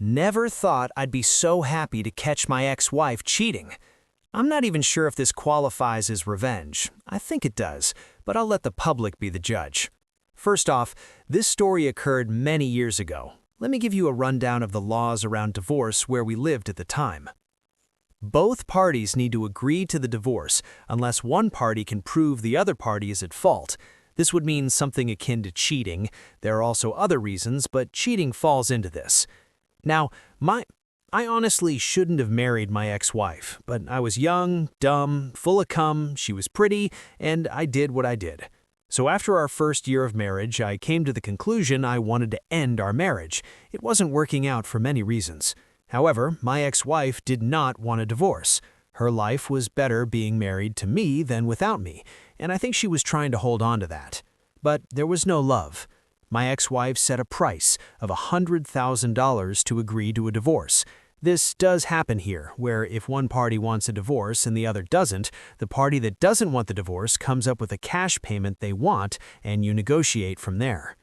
Never thought I'd be so happy to catch my ex-wife cheating. I'm not even sure if this qualifies as revenge. I think it does, but I'll let the public be the judge. First off, this story occurred many years ago. Let me give you a rundown of the laws around divorce where we lived at the time. Both parties need to agree to the divorce unless one party can prove the other party is at fault. This would mean something akin to cheating. There are also other reasons, but cheating falls into this. Now, I honestly shouldn't have married my ex-wife, but I was young, dumb, full of cum, she was pretty, and I did what I did. So after our first year of marriage, I came to the conclusion I wanted to end our marriage. It wasn't working out for many reasons. However, my ex-wife did not want a divorce. Her life was better being married to me than without me, and I think she was trying to hold on to that. But there was no love. My ex-wife set a price of $100,000 to agree to a divorce. This does happen here, where if one party wants a divorce and the other doesn't, the party that doesn't want the divorce comes up with a cash payment they want, and you negotiate from there.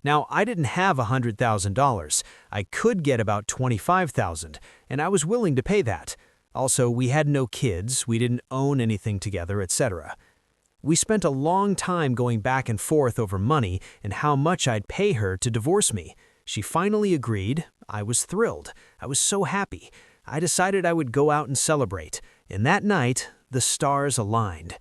Now, I didn't have $100,000. I could get about $25,000, and I was willing to pay that. Also, we had no kids, we didn't own anything together, etc. We spent a long time going back and forth over money and how much I'd pay her to divorce me. She finally agreed. I was thrilled. I was so happy. I decided I would go out and celebrate. And that night, the stars aligned.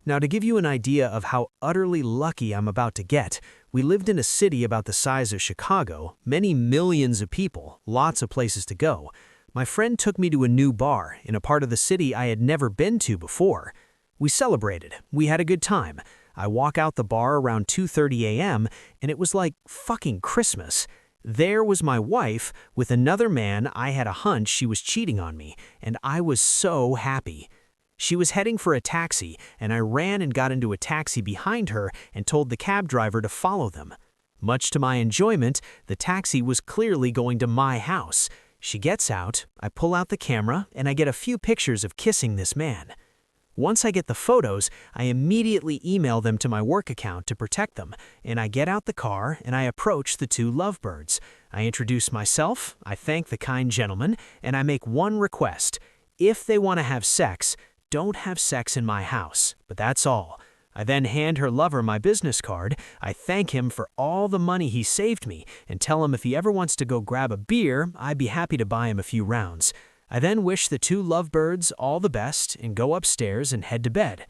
Now, to give you an idea of how utterly lucky I'm about to get, we lived in a city about the size of Chicago, many millions of people, lots of places to go. My friend took me to a new bar in a part of the city I had never been to before. We celebrated. We had a good time. I walk out the bar around 2:30 a.m., and it was like fucking Christmas. There was my wife with another man. I had a hunch she was cheating on me, and I was so happy. She was heading for a taxi, and I ran and got into a taxi behind her and told the cab driver to follow them. Much to my enjoyment, the taxi was clearly going to my house. She gets out, I pull out the camera, and I get a few pictures of kissing this man. Once I get the photos, I immediately email them to my work account to protect them, and I get out the car and I approach the two lovebirds. I introduce myself, I thank the kind gentleman, and I make one request. If they want to have sex, don't have sex in my house, but that's all. I then hand her lover my business card. I thank him for all the money he saved me and tell him if he ever wants to go grab a beer, I'd be happy to buy him a few rounds. I then wish the two lovebirds all the best and go upstairs and head to bed.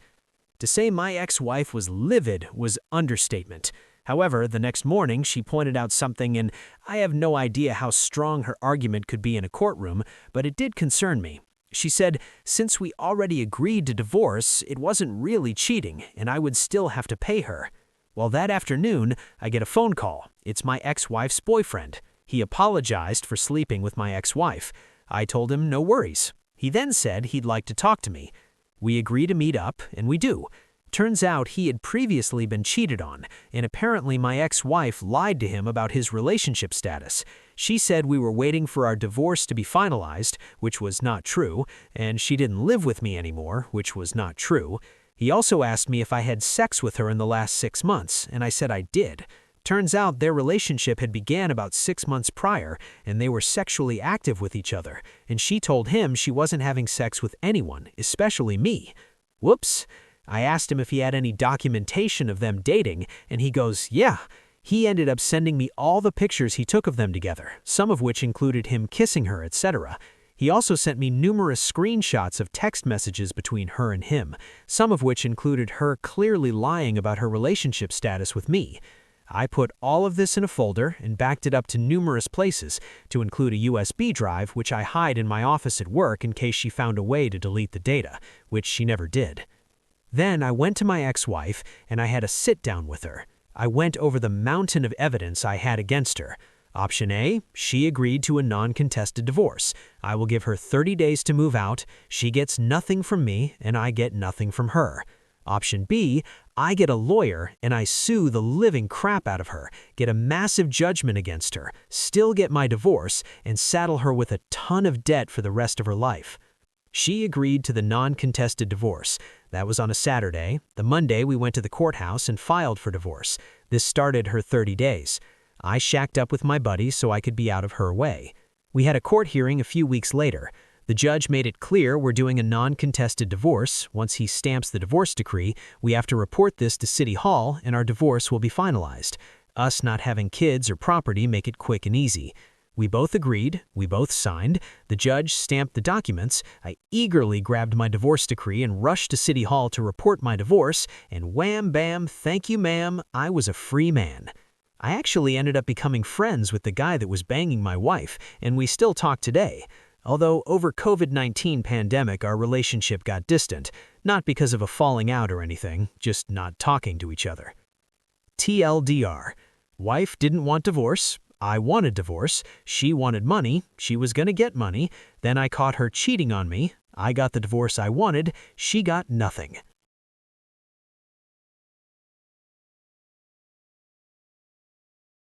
To say my ex-wife was livid was understatement. However, the next morning she pointed out something, and I have no idea how strong her argument could be in a courtroom, but it did concern me. She said, since we already agreed to divorce, it wasn't really cheating, and I would still have to pay her. Well, that afternoon, I get a phone call. It's my ex-wife's boyfriend. He apologized for sleeping with my ex-wife. I told him no worries. He then said he'd like to talk to me. We agree to meet up, and we do. Turns out he had previously been cheated on, and apparently my ex-wife lied to him about his relationship status. She said we were waiting for our divorce to be finalized, which was not true, and she didn't live with me anymore, which was not true. He also asked me if I had sex with her in the last 6 months, and I said I did. Turns out their relationship had began about 6 months prior, and they were sexually active with each other, and she told him she wasn't having sex with anyone, especially me. Whoops. I asked him if he had any documentation of them dating, and he goes, yeah. He ended up sending me all the pictures he took of them together, some of which included him kissing her, etc. He also sent me numerous screenshots of text messages between her and him, some of which included her clearly lying about her relationship status with me. I put all of this in a folder and backed it up to numerous places, to include a USB drive which I hide in my office at work in case she found a way to delete the data, which she never did. Then I went to my ex-wife and I had a sit-down with her. I went over the mountain of evidence I had against her. Option A, she agreed to a non-contested divorce. I will give her 30 days to move out, she gets nothing from me, and I get nothing from her. Option B, I get a lawyer and I sue the living crap out of her, get a massive judgment against her, still get my divorce, and saddle her with a ton of debt for the rest of her life. She agreed to the non-contested divorce. That was on a Saturday. The Monday we went to the courthouse and filed for divorce. This started her 30 days. I shacked up with my buddy so I could be out of her way. We had a court hearing a few weeks later. The judge made it clear we're doing a non-contested divorce. Once he stamps the divorce decree, we have to report this to City Hall and our divorce will be finalized. Us not having kids or property make it quick and easy. We both agreed, we both signed, the judge stamped the documents, I eagerly grabbed my divorce decree and rushed to City Hall to report my divorce, and wham bam, thank you ma'am, I was a free man. I actually ended up becoming friends with the guy that was banging my wife, and we still talk today. Although over COVID-19 pandemic our relationship got distant, not because of a falling out or anything, just not talking to each other. TLDR. Wife didn't want divorce. I wanted divorce. She wanted money. She was gonna get money. Then I caught her cheating on me. I got the divorce I wanted. She got nothing.